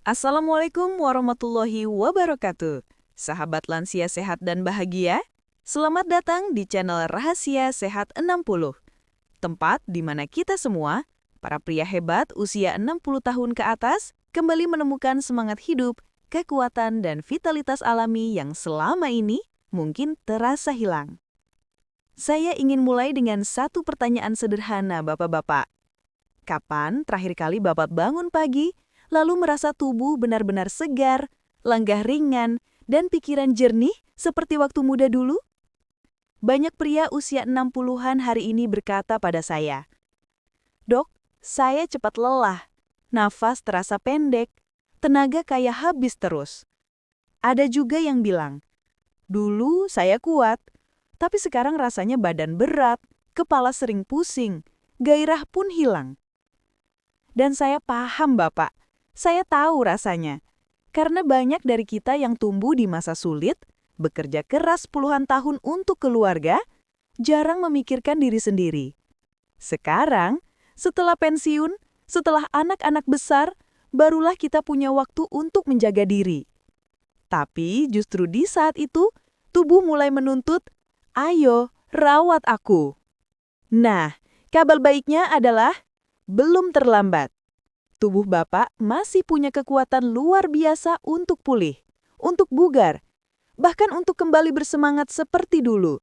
Assalamualaikum warahmatullahi wabarakatuh. Sahabat lansia sehat dan bahagia, selamat datang di channel Rahasia Sehat 60. Tempat di mana kita semua, para pria hebat usia 60 tahun ke atas, kembali menemukan semangat hidup, kekuatan, dan vitalitas alami yang selama ini mungkin terasa hilang. Saya ingin mulai dengan satu pertanyaan sederhana, Bapak-Bapak. Kapan terakhir kali Bapak bangun pagi, lalu merasa tubuh benar-benar segar, langkah ringan, dan pikiran jernih seperti waktu muda dulu? Banyak pria usia 60-an hari ini berkata pada saya, "Dok, saya cepat lelah, nafas terasa pendek, tenaga kayak habis terus." Ada juga yang bilang, "Dulu saya kuat, tapi sekarang rasanya badan berat, kepala sering pusing, gairah pun hilang." Dan saya paham, Bapak. Saya tahu rasanya. Karena banyak dari kita yang tumbuh di masa sulit, bekerja keras puluhan tahun untuk keluarga, jarang memikirkan diri sendiri. Sekarang, setelah pensiun, setelah anak-anak besar, barulah kita punya waktu untuk menjaga diri. Tapi justru di saat itu, tubuh mulai menuntut, "Ayo, rawat aku." Nah, kabar baiknya adalah belum terlambat. Tubuh Bapak masih punya kekuatan luar biasa untuk pulih, untuk bugar, bahkan untuk kembali bersemangat seperti dulu.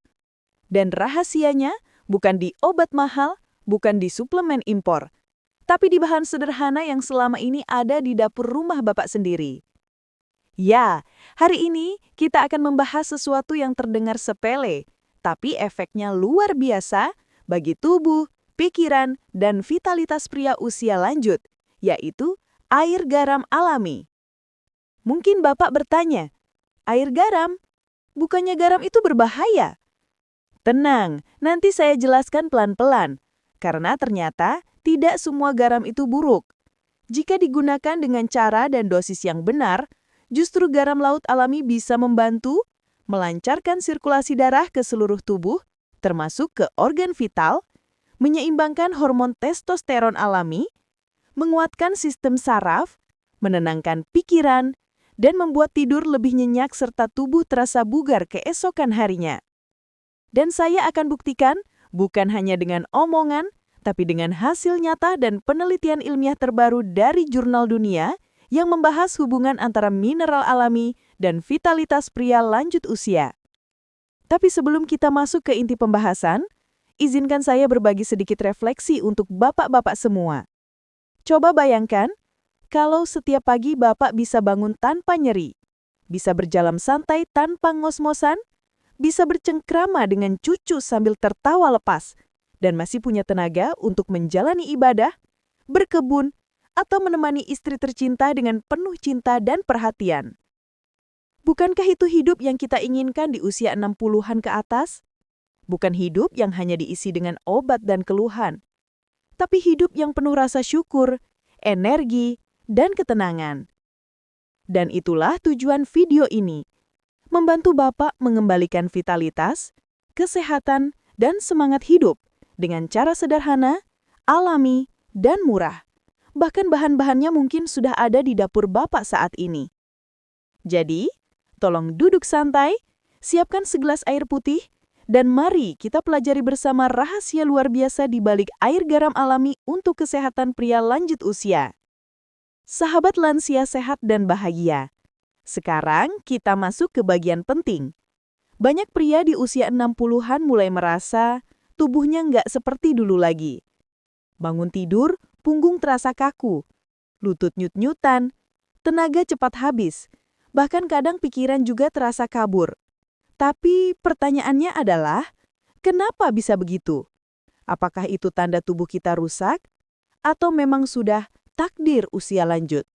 Dan rahasianya bukan di obat mahal, bukan di suplemen impor, tapi di bahan sederhana yang selama ini ada di dapur rumah Bapak sendiri. Ya, hari ini kita akan membahas sesuatu yang terdengar sepele, tapi efeknya luar biasa bagi tubuh, pikiran, dan vitalitas pria usia lanjut, yaitu air garam alami. Mungkin Bapak bertanya, air garam? Bukannya garam itu berbahaya? Tenang, nanti saya jelaskan pelan-pelan, karena ternyata tidak semua garam itu buruk. Jika digunakan dengan cara dan dosis yang benar, justru garam laut alami bisa membantu melancarkan sirkulasi darah ke seluruh tubuh, termasuk ke organ vital, menyeimbangkan hormon testosteron alami, menguatkan sistem saraf, menenangkan pikiran, dan membuat tidur lebih nyenyak serta tubuh terasa bugar keesokan harinya. Dan saya akan buktikan bukan hanya dengan omongan, tapi dengan hasil nyata dan penelitian ilmiah terbaru dari jurnal dunia yang membahas hubungan antara mineral alami dan vitalitas pria lanjut usia. Tapi sebelum kita masuk ke inti pembahasan, izinkan saya berbagi sedikit refleksi untuk bapak-bapak semua. Coba bayangkan, kalau setiap pagi Bapak bisa bangun tanpa nyeri, bisa berjalan santai tanpa ngos-ngosan, bisa bercengkrama dengan cucu sambil tertawa lepas, dan masih punya tenaga untuk menjalani ibadah, berkebun, atau menemani istri tercinta dengan penuh cinta dan perhatian. Bukankah itu hidup yang kita inginkan di usia 60-an ke atas? Bukan hidup yang hanya diisi dengan obat dan keluhan, tapi hidup yang penuh rasa syukur, energi, dan ketenangan. Dan itulah tujuan video ini, membantu Bapak mengembalikan vitalitas, kesehatan, dan semangat hidup dengan cara sederhana, alami, dan murah. Bahkan bahan-bahannya mungkin sudah ada di dapur Bapak saat ini. Jadi, tolong duduk santai, siapkan segelas air putih, dan mari kita pelajari bersama rahasia luar biasa di balik air garam alami untuk kesehatan pria lanjut usia. Sahabat lansia sehat dan bahagia. Sekarang kita masuk ke bagian penting. Banyak pria di usia 60-an mulai merasa tubuhnya nggak seperti dulu lagi. Bangun tidur, punggung terasa kaku, lutut nyut-nyutan, tenaga cepat habis, bahkan kadang pikiran juga terasa kabur. Tapi pertanyaannya adalah, kenapa bisa begitu? Apakah itu tanda tubuh kita rusak? Atau memang sudah takdir usia lanjut?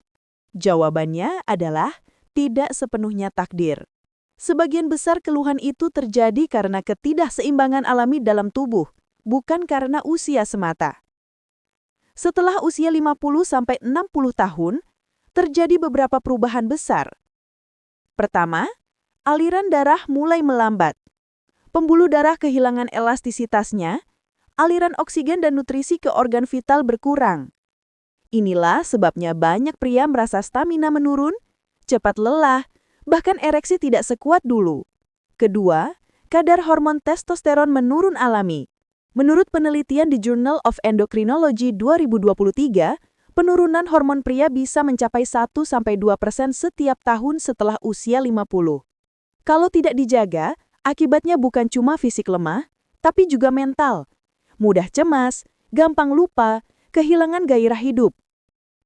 Jawabannya adalah tidak sepenuhnya takdir. Sebagian besar keluhan itu terjadi karena ketidakseimbangan alami dalam tubuh, bukan karena usia semata. Setelah usia 50-60 tahun, terjadi beberapa perubahan besar. Pertama, aliran darah mulai melambat. Pembuluh darah kehilangan elastisitasnya, aliran oksigen dan nutrisi ke organ vital berkurang. Inilah sebabnya banyak pria merasa stamina menurun, cepat lelah, bahkan ereksi tidak sekuat dulu. Kedua, kadar hormon testosteron menurun alami. Menurut penelitian di Journal of Endocrinology 2023, penurunan hormon pria bisa mencapai 1-2% setiap tahun setelah usia 50. Kalau tidak dijaga, akibatnya bukan cuma fisik lemah, tapi juga mental. Mudah cemas, gampang lupa, kehilangan gairah hidup.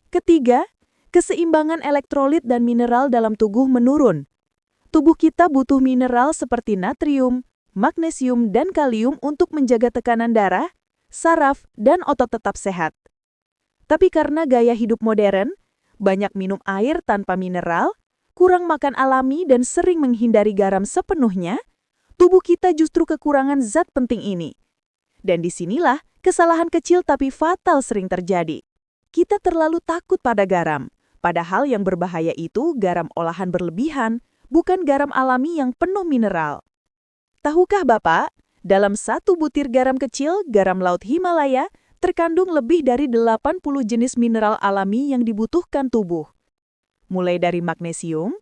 Ketiga, keseimbangan elektrolit dan mineral dalam tubuh menurun. Tubuh kita butuh mineral seperti natrium, magnesium, dan kalium untuk menjaga tekanan darah, saraf, dan otot tetap sehat. Tapi karena gaya hidup modern, banyak minum air tanpa mineral, kurang makan alami, dan sering menghindari garam sepenuhnya, tubuh kita justru kekurangan zat penting ini. Dan disinilah kesalahan kecil tapi fatal sering terjadi. Kita terlalu takut pada garam, padahal yang berbahaya itu garam olahan berlebihan, bukan garam alami yang penuh mineral. Tahukah Bapak, dalam satu butir garam kecil, garam laut Himalaya, terkandung lebih dari 80 jenis mineral alami yang dibutuhkan tubuh. Mulai dari magnesium,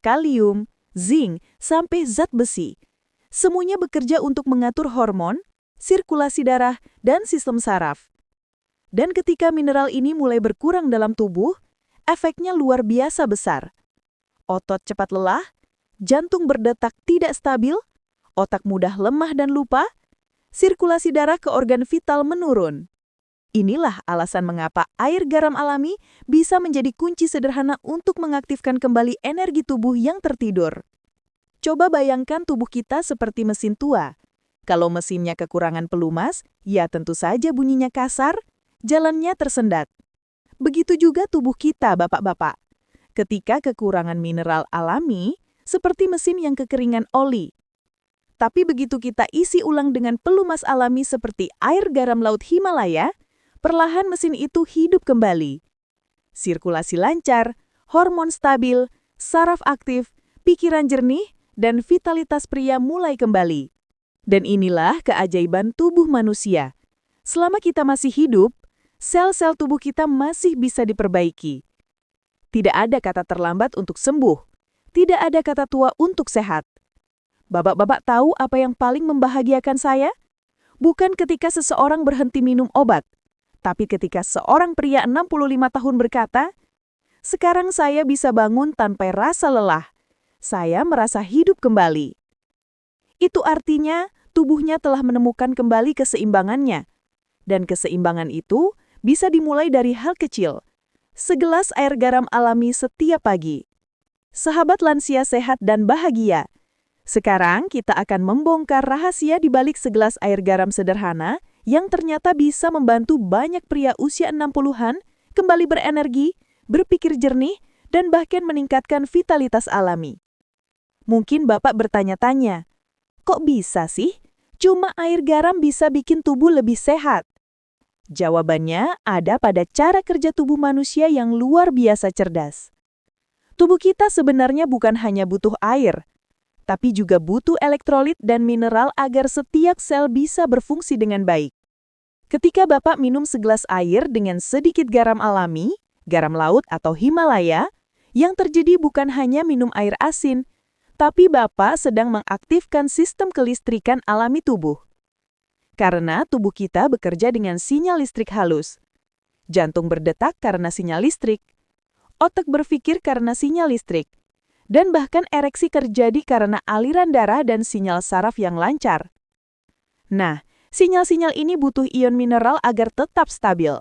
kalium, zinc, sampai zat besi. Semuanya bekerja untuk mengatur hormon, sirkulasi darah, dan sistem saraf. Dan ketika mineral ini mulai berkurang dalam tubuh, efeknya luar biasa besar. Otot cepat lelah, jantung berdetak tidak stabil, otak mudah lemah dan lupa, sirkulasi darah ke organ vital menurun. Inilah alasan mengapa air garam alami bisa menjadi kunci sederhana untuk mengaktifkan kembali energi tubuh yang tertidur. Coba bayangkan tubuh kita seperti mesin tua. Kalau mesinnya kekurangan pelumas, ya tentu saja bunyinya kasar, jalannya tersendat. Begitu juga tubuh kita, bapak-bapak. Ketika kekurangan mineral alami, seperti mesin yang kekeringan oli. Tapi begitu kita isi ulang dengan pelumas alami seperti air garam laut Himalaya, perlahan mesin itu hidup kembali. Sirkulasi lancar, hormon stabil, saraf aktif, pikiran jernih, dan vitalitas pria mulai kembali. Dan inilah keajaiban tubuh manusia. Selama kita masih hidup, sel-sel tubuh kita masih bisa diperbaiki. Tidak ada kata terlambat untuk sembuh. Tidak ada kata tua untuk sehat. Bapak-bapak tahu apa yang paling membahagiakan saya? Bukan ketika seseorang berhenti minum obat, tapi ketika seorang pria 65 tahun berkata, "Sekarang saya bisa bangun tanpa rasa lelah. Saya merasa hidup kembali." Itu artinya tubuhnya telah menemukan kembali keseimbangannya. Dan keseimbangan itu bisa dimulai dari hal kecil. Segelas air garam alami setiap pagi. Sahabat lansia sehat dan bahagia. Sekarang kita akan membongkar rahasia di balik segelas air garam sederhana yang ternyata bisa membantu banyak pria usia 60-an kembali berenergi, berpikir jernih, dan bahkan meningkatkan vitalitas alami. Mungkin Bapak bertanya-tanya, kok bisa sih? Cuma air garam bisa bikin tubuh lebih sehat. Jawabannya ada pada cara kerja tubuh manusia yang luar biasa cerdas. Tubuh kita sebenarnya bukan hanya butuh air, tapi juga butuh elektrolit dan mineral agar setiap sel bisa berfungsi dengan baik. Ketika Bapak minum segelas air dengan sedikit garam alami, garam laut atau Himalaya, yang terjadi bukan hanya minum air asin, tapi Bapak sedang mengaktifkan sistem kelistrikan alami tubuh. Karena tubuh kita bekerja dengan sinyal listrik halus. Jantung berdetak karena sinyal listrik, otak berpikir karena sinyal listrik, dan bahkan ereksi terjadi karena aliran darah dan sinyal saraf yang lancar. Nah, sinyal-sinyal ini butuh ion mineral agar tetap stabil.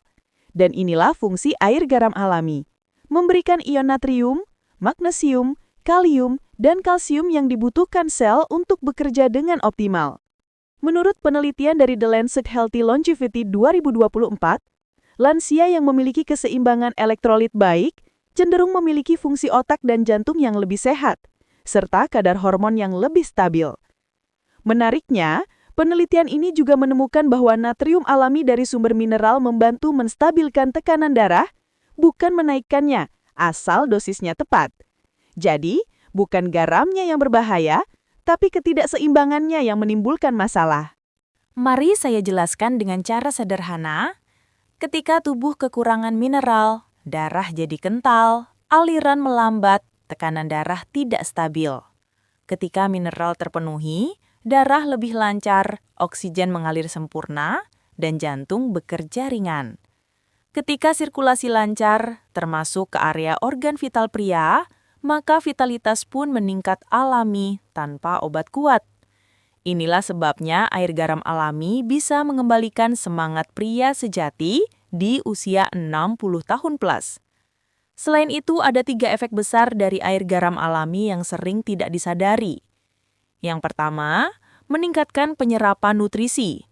Dan inilah fungsi air garam alami, memberikan ion natrium, magnesium, kalium, dan kalsium yang dibutuhkan sel untuk bekerja dengan optimal. Menurut penelitian dari The Lancet Healthy Longevity 2024, lansia yang memiliki keseimbangan elektrolit baik cenderung memiliki fungsi otak dan jantung yang lebih sehat, serta kadar hormon yang lebih stabil. Menariknya, penelitian ini juga menemukan bahwa natrium alami dari sumber mineral membantu menstabilkan tekanan darah, bukan menaikkannya, asal dosisnya tepat. Jadi, bukan garamnya yang berbahaya, tapi ketidakseimbangannya yang menimbulkan masalah. Mari saya jelaskan dengan cara sederhana. Ketika tubuh kekurangan mineral, darah jadi kental, aliran melambat, tekanan darah tidak stabil. Ketika mineral terpenuhi, darah lebih lancar, oksigen mengalir sempurna, dan jantung bekerja ringan. Ketika sirkulasi lancar, termasuk ke area organ vital pria, maka vitalitas pun meningkat alami tanpa obat kuat. Inilah sebabnya air garam alami bisa mengembalikan semangat pria sejati di usia 60 tahun plus. Selain itu, ada 3 efek besar dari air garam alami yang sering tidak disadari. Yang pertama, meningkatkan penyerapan nutrisi.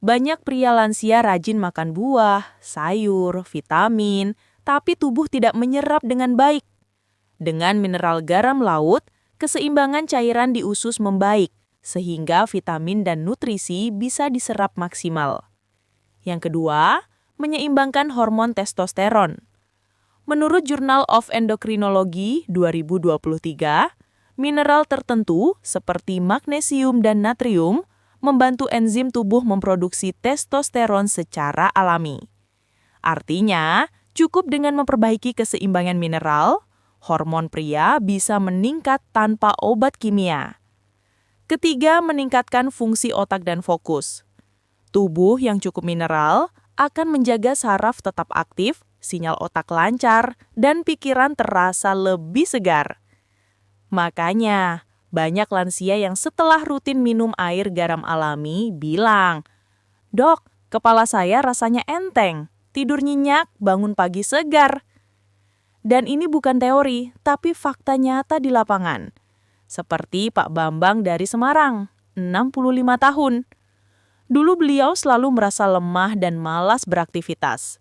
Banyak pria lansia rajin makan buah, sayur, vitamin, tapi tubuh tidak menyerap dengan baik. Dengan mineral garam laut, keseimbangan cairan di usus membaik, sehingga vitamin dan nutrisi bisa diserap maksimal. Yang kedua, menyeimbangkan hormon testosteron. Menurut Journal of Endocrinology 2023, mineral tertentu seperti magnesium dan natrium membantu enzim tubuh memproduksi testosteron secara alami. Artinya, cukup dengan memperbaiki keseimbangan mineral, hormon pria bisa meningkat tanpa obat kimia. Ketiga, meningkatkan fungsi otak dan fokus. Tubuh yang cukup mineral akan menjaga saraf tetap aktif, sinyal otak lancar, dan pikiran terasa lebih segar. Makanya, banyak lansia yang setelah rutin minum air garam alami bilang, "Dok, kepala saya rasanya enteng, tidur nyenyak, bangun pagi segar." Dan ini bukan teori, tapi fakta nyata di lapangan. Seperti Pak Bambang dari Semarang, 65 tahun. Dulu beliau selalu merasa lemah dan malas beraktivitas.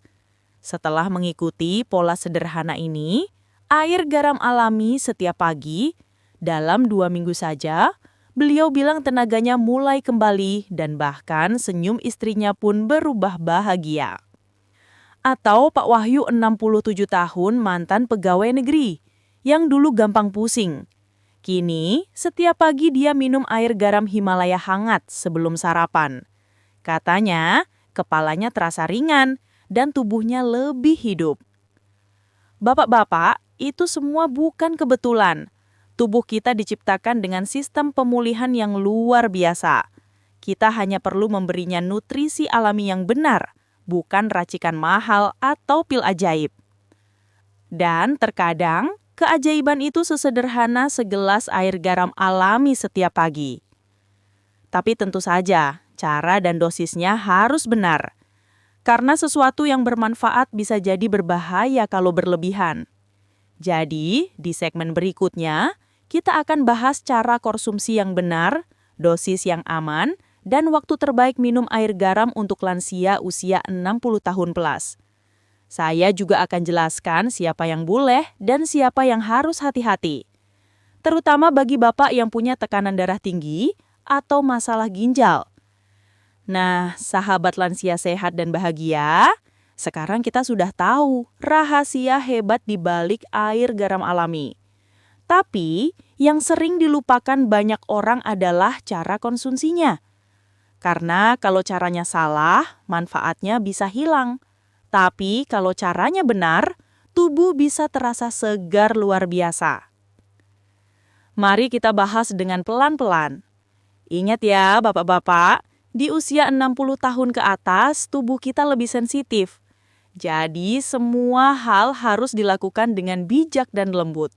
Setelah mengikuti pola sederhana ini, air garam alami setiap pagi, dalam 2 minggu saja, beliau bilang tenaganya mulai kembali dan bahkan senyum istrinya pun berubah bahagia. Atau Pak Wahyu 67 tahun mantan pegawai negeri, yang dulu gampang pusing. Kini, setiap pagi dia minum air garam Himalaya hangat sebelum sarapan. Katanya, kepalanya terasa ringan dan tubuhnya lebih hidup. Bapak-bapak, itu semua bukan kebetulan. Tubuh kita diciptakan dengan sistem pemulihan yang luar biasa. Kita hanya perlu memberinya nutrisi alami yang benar, bukan racikan mahal atau pil ajaib. Dan terkadang, keajaiban itu sesederhana segelas air garam alami setiap pagi. Tapi tentu saja, cara dan dosisnya harus benar. Karena sesuatu yang bermanfaat bisa jadi berbahaya kalau berlebihan. Jadi, di segmen berikutnya, kita akan bahas cara konsumsi yang benar, dosis yang aman, dan waktu terbaik minum air garam untuk lansia usia 60 tahun plus. Saya juga akan jelaskan siapa yang boleh dan siapa yang harus hati-hati. Terutama bagi bapak yang punya tekanan darah tinggi atau masalah ginjal. Nah, sahabat lansia sehat dan bahagia, sekarang kita sudah tahu rahasia hebat di balik air garam alami. Tapi, yang sering dilupakan banyak orang adalah cara konsumsinya. Karena kalau caranya salah, manfaatnya bisa hilang. Tapi kalau caranya benar, tubuh bisa terasa segar luar biasa. Mari kita bahas dengan pelan-pelan. Ingat ya bapak-bapak, di usia 60 tahun ke atas, tubuh kita lebih sensitif. Jadi semua hal harus dilakukan dengan bijak dan lembut.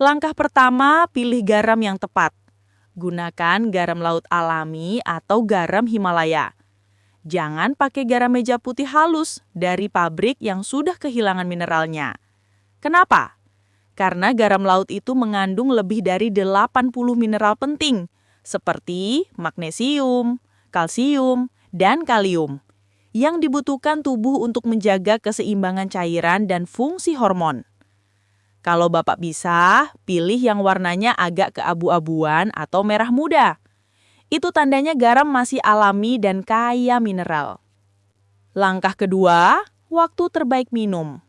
Langkah pertama, pilih garam yang tepat. Gunakan garam laut alami atau garam Himalaya. Jangan pakai garam meja putih halus dari pabrik yang sudah kehilangan mineralnya. Kenapa? Karena garam laut itu mengandung lebih dari 80 mineral penting, seperti magnesium, kalsium, dan kalium, yang dibutuhkan tubuh untuk menjaga keseimbangan cairan dan fungsi hormon. Kalau Bapak bisa, pilih yang warnanya agak keabu-abuan atau merah muda. Itu tandanya garam masih alami dan kaya mineral. Langkah kedua, waktu terbaik minum.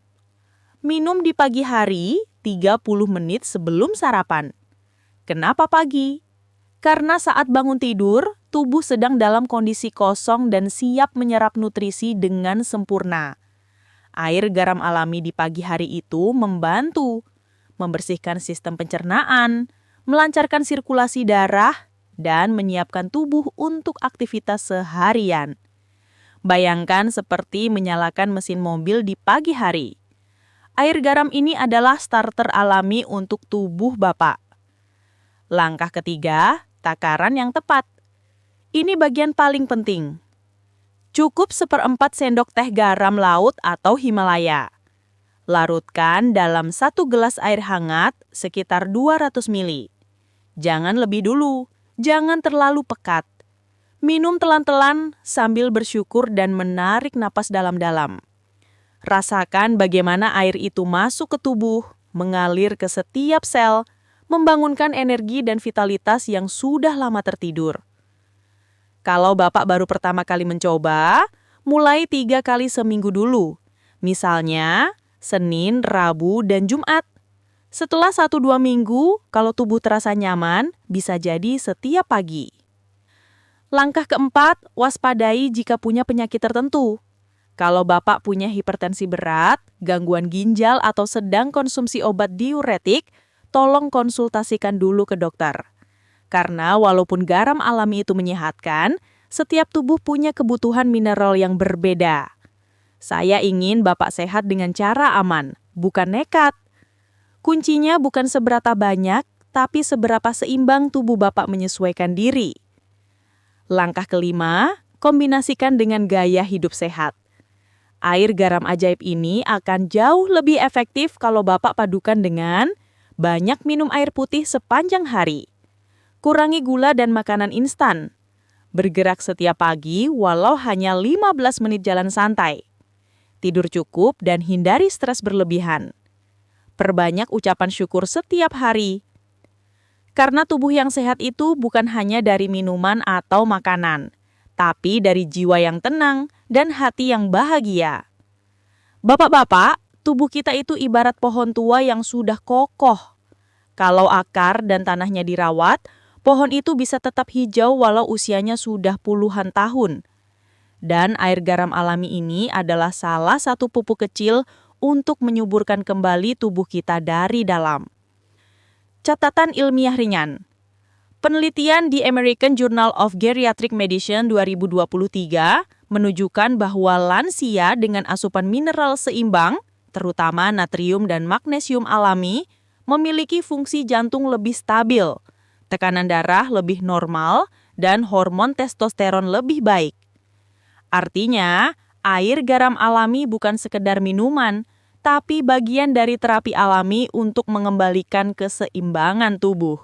Minum di pagi hari 30 menit sebelum sarapan. Kenapa pagi? Karena saat bangun tidur, tubuh sedang dalam kondisi kosong dan siap menyerap nutrisi dengan sempurna. Air garam alami di pagi hari itu membantu membersihkan sistem pencernaan, melancarkan sirkulasi darah, dan menyiapkan tubuh untuk aktivitas seharian. Bayangkan seperti menyalakan mesin mobil di pagi hari. Air garam ini adalah starter alami untuk tubuh Bapak. Langkah ketiga, takaran yang tepat. Ini bagian paling penting. Cukup 1/4 sendok teh garam laut atau Himalaya. Larutkan dalam 1 gelas air hangat sekitar 200 ml. Jangan lebih dulu, jangan terlalu pekat. Minum telan-telan sambil bersyukur dan menarik napas dalam-dalam. Rasakan bagaimana air itu masuk ke tubuh, mengalir ke setiap sel, membangunkan energi dan vitalitas yang sudah lama tertidur. Kalau Bapak baru pertama kali mencoba, mulai 3 kali seminggu dulu. Misalnya, Senin, Rabu, dan Jumat. Setelah 1-2 minggu, kalau tubuh terasa nyaman, bisa jadi setiap pagi. Langkah keempat, waspadai jika punya penyakit tertentu. Kalau Bapak punya hipertensi berat, gangguan ginjal, atau sedang konsumsi obat diuretik, tolong konsultasikan dulu ke dokter. Karena walaupun garam alami itu menyehatkan, setiap tubuh punya kebutuhan mineral yang berbeda. Saya ingin Bapak sehat dengan cara aman, bukan nekat. Kuncinya bukan seberapa banyak, tapi seberapa seimbang tubuh Bapak menyesuaikan diri. Langkah kelima, kombinasikan dengan gaya hidup sehat. Air garam ajaib ini akan jauh lebih efektif kalau Bapak padukan dengan banyak minum air putih sepanjang hari. Kurangi gula dan makanan instan. Bergerak setiap pagi walau hanya 15 menit jalan santai. Tidur cukup dan hindari stres berlebihan. Perbanyak ucapan syukur setiap hari. Karena tubuh yang sehat itu bukan hanya dari minuman atau makanan, tapi dari jiwa yang tenang dan hati yang bahagia. Bapak-bapak, tubuh kita itu ibarat pohon tua yang sudah kokoh. Kalau akar dan tanahnya dirawat, pohon itu bisa tetap hijau walau usianya sudah puluhan tahun. Dan air garam alami ini adalah salah satu pupuk kecil untuk menyuburkan kembali tubuh kita dari dalam. Catatan ilmiah ringan. Penelitian di American Journal of Geriatric Medicine 2023 menunjukkan bahwa lansia dengan asupan mineral seimbang, terutama natrium dan magnesium alami, memiliki fungsi jantung lebih stabil, tekanan darah lebih normal, dan hormon testosteron lebih baik. Artinya, air garam alami bukan sekedar minuman, tapi bagian dari terapi alami untuk mengembalikan keseimbangan tubuh.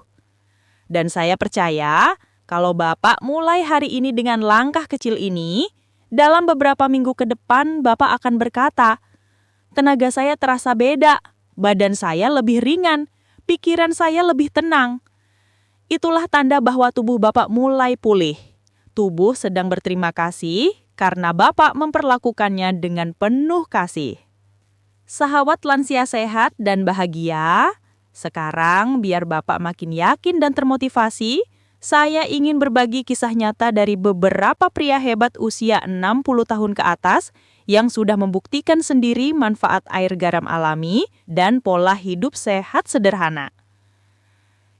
Dan saya percaya, kalau Bapak mulai hari ini dengan langkah kecil ini, dalam beberapa minggu ke depan Bapak akan berkata, "Tenaga saya terasa beda, badan saya lebih ringan, pikiran saya lebih tenang." Itulah tanda bahwa tubuh Bapak mulai pulih. Tubuh sedang berterima kasih karena Bapak memperlakukannya dengan penuh kasih. Sahabat lansia sehat dan bahagia, sekarang biar Bapak makin yakin dan termotivasi, saya ingin berbagi kisah nyata dari beberapa pria hebat usia 60 tahun ke atas yang sudah membuktikan sendiri manfaat air garam alami dan pola hidup sehat sederhana.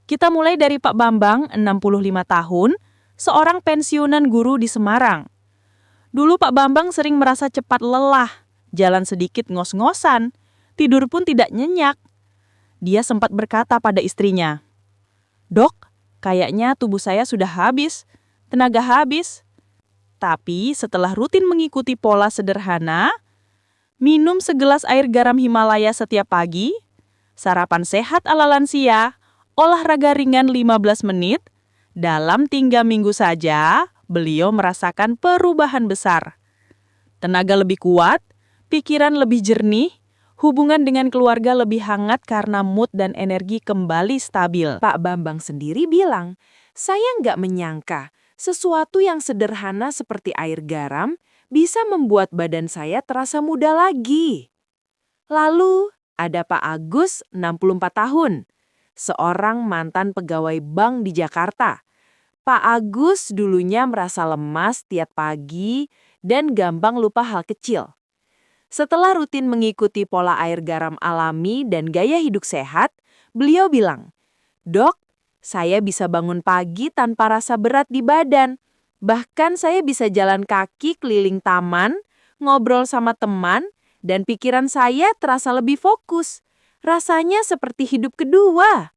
Kita mulai dari Pak Bambang, 65 tahun, seorang pensiunan guru di Semarang. Dulu Pak Bambang sering merasa cepat lelah, jalan sedikit ngos-ngosan, tidur pun tidak nyenyak. Dia sempat berkata pada istrinya, "Dok, kayaknya tubuh saya sudah habis, tenaga habis." Tapi setelah rutin mengikuti pola sederhana, minum segelas air garam Himalaya setiap pagi, sarapan sehat ala lansia, olahraga ringan 15 menit, dalam 3 minggu saja beliau merasakan perubahan besar. Tenaga lebih kuat, pikiran lebih jernih, hubungan dengan keluarga lebih hangat karena mood dan energi kembali stabil. Pak Bambang sendiri bilang, "Saya nggak menyangka sesuatu yang sederhana seperti air garam bisa membuat badan saya terasa muda lagi." Lalu ada Pak Agus, 64 tahun, seorang mantan pegawai bank di Jakarta. Pak Agus dulunya merasa lemas tiap pagi dan gampang lupa hal kecil. Setelah rutin mengikuti pola air garam alami dan gaya hidup sehat, beliau bilang, "Dok, saya bisa bangun pagi tanpa rasa berat di badan. Bahkan saya bisa jalan kaki keliling taman, ngobrol sama teman, dan pikiran saya terasa lebih fokus. Rasanya seperti hidup kedua."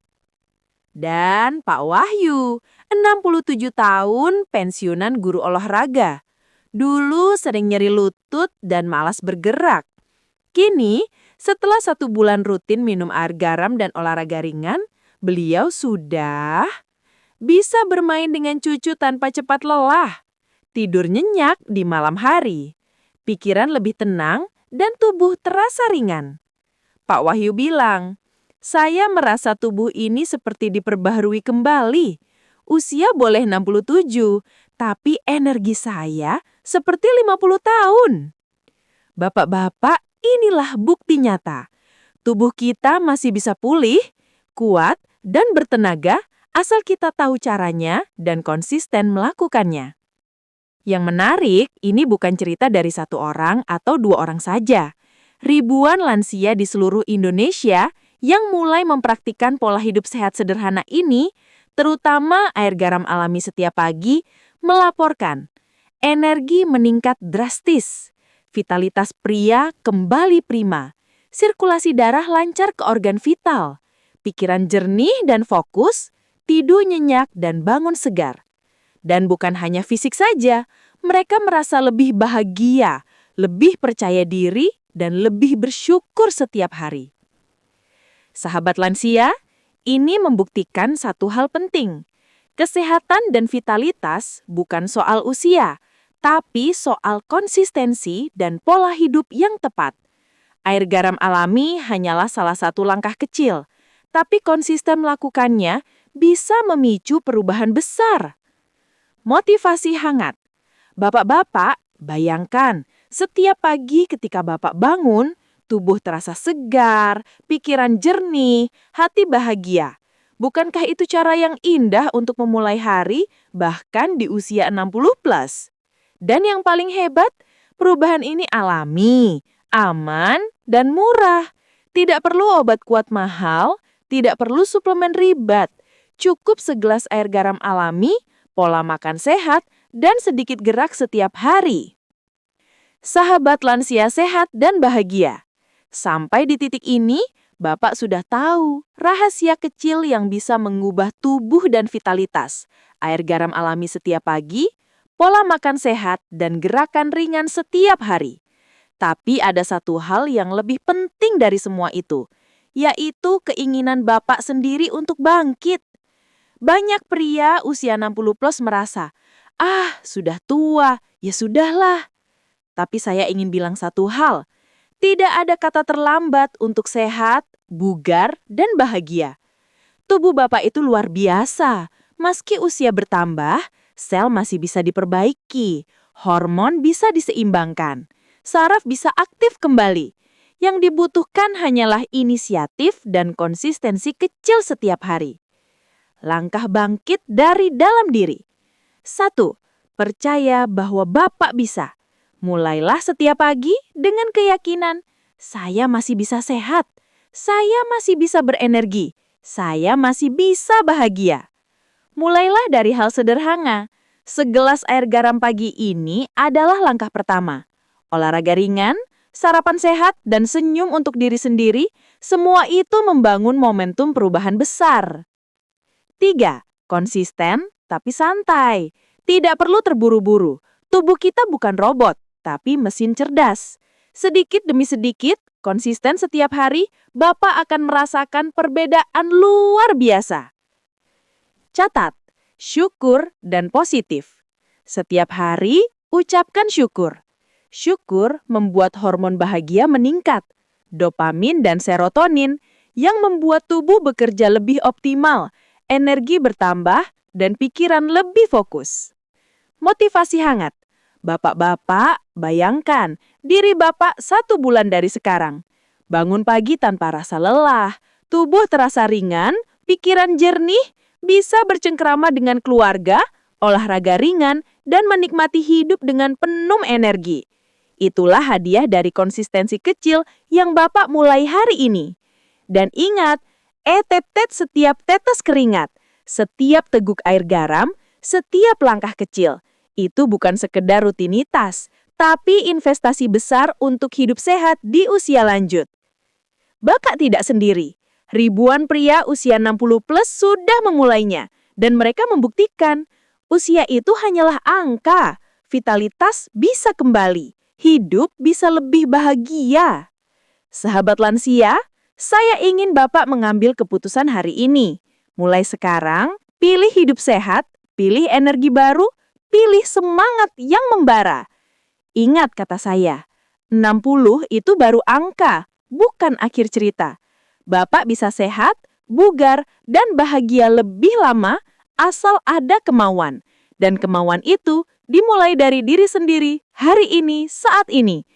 Dan Pak Wahyu, 67 tahun, pensiunan guru olahraga. Dulu sering nyeri lutut dan malas bergerak. Kini, setelah 1 bulan rutin minum air garam dan olahraga ringan, beliau sudah bisa bermain dengan cucu tanpa cepat lelah, tidur nyenyak di malam hari, pikiran lebih tenang, dan tubuh terasa ringan. Pak Wahyu bilang, "Saya merasa tubuh ini seperti diperbaharui kembali. Usia boleh 67, tapi energi saya seperti 50 tahun." Bapak-bapak, inilah bukti nyata. Tubuh kita masih bisa pulih, kuat, dan bertenaga asal kita tahu caranya dan konsisten melakukannya. Yang menarik, ini bukan cerita dari 1 orang atau 2 orang saja. Ribuan lansia di seluruh Indonesia yang mulai mempraktikkan pola hidup sehat sederhana ini, terutama air garam alami setiap pagi, melaporkan energi meningkat drastis, vitalitas pria kembali prima, sirkulasi darah lancar ke organ vital, pikiran jernih dan fokus, tidur nyenyak dan bangun segar. Dan bukan hanya fisik saja, mereka merasa lebih bahagia, lebih percaya diri, dan lebih bersyukur setiap hari. Sahabat lansia, ini membuktikan satu hal penting. Kesehatan dan vitalitas bukan soal usia, tapi soal konsistensi dan pola hidup yang tepat. Air garam alami hanyalah salah satu langkah kecil, tapi konsisten melakukannya bisa memicu perubahan besar. Motivasi hangat. Bapak-bapak, bayangkan setiap pagi ketika Bapak bangun, tubuh terasa segar, pikiran jernih, hati bahagia. Bukankah itu cara yang indah untuk memulai hari, bahkan di usia 60 plus? Dan yang paling hebat, perubahan ini alami, aman, dan murah. Tidak perlu obat kuat mahal, tidak perlu suplemen ribet. Cukup segelas air garam alami, pola makan sehat, dan sedikit gerak setiap hari. Sahabat lansia sehat dan bahagia. Sampai di titik ini, Bapak sudah tahu rahasia kecil yang bisa mengubah tubuh dan vitalitas. Air garam alami setiap pagi, pola makan sehat, dan gerakan ringan setiap hari. Tapi ada satu hal yang lebih penting dari semua itu, yaitu keinginan Bapak sendiri untuk bangkit. Banyak pria usia 60 plus merasa, sudah tua, ya sudahlah. Tapi saya ingin bilang satu hal, tidak ada kata terlambat untuk sehat, bugar, dan bahagia. Tubuh Bapak itu luar biasa. Meski usia bertambah, sel masih bisa diperbaiki, hormon bisa diseimbangkan, saraf bisa aktif kembali. Yang dibutuhkan hanyalah inisiatif dan konsistensi kecil setiap hari. Langkah bangkit dari dalam diri. 1. Percaya bahwa Bapak bisa. Mulailah setiap pagi dengan keyakinan, saya masih bisa sehat, saya masih bisa berenergi, saya masih bisa bahagia. Mulailah dari hal sederhana. Segelas air garam pagi ini adalah langkah pertama. Olahraga ringan, sarapan sehat, dan senyum untuk diri sendiri, semua itu membangun momentum perubahan besar. 3. Konsisten tapi santai. Tidak perlu terburu-buru. Tubuh kita bukan robot, tapi mesin cerdas. Sedikit demi sedikit, konsisten setiap hari, Bapak akan merasakan perbedaan luar biasa. Catat, syukur dan positif. Setiap hari, ucapkan syukur. Syukur membuat hormon bahagia meningkat, dopamin dan serotonin yang membuat tubuh bekerja lebih optimal, energi bertambah, dan pikiran lebih fokus. Motivasi hangat. Bapak-bapak, bayangkan diri Bapak 1 bulan dari sekarang. Bangun pagi tanpa rasa lelah, tubuh terasa ringan, pikiran jernih, bisa bercengkrama dengan keluarga, olahraga ringan, dan menikmati hidup dengan penuh energi. Itulah hadiah dari konsistensi kecil yang Bapak mulai hari ini. Dan ingat, etet-tet setiap tetes keringat, setiap teguk air garam, setiap langkah kecil. Itu bukan sekedar rutinitas, tapi investasi besar untuk hidup sehat di usia lanjut. Bapak tidak sendiri. Ribuan pria usia 60 plus sudah memulainya. Dan mereka membuktikan, usia itu hanyalah angka. Vitalitas bisa kembali. Hidup bisa lebih bahagia. Sahabat lansia, saya ingin Bapak mengambil keputusan hari ini. Mulai sekarang, pilih hidup sehat, pilih energi baru, pilih semangat yang membara. Ingat kata saya, 60 itu baru angka, bukan akhir cerita. Bapak bisa sehat, bugar, dan bahagia lebih lama asal ada kemauan. Dan kemauan itu dimulai dari diri sendiri hari ini, saat ini.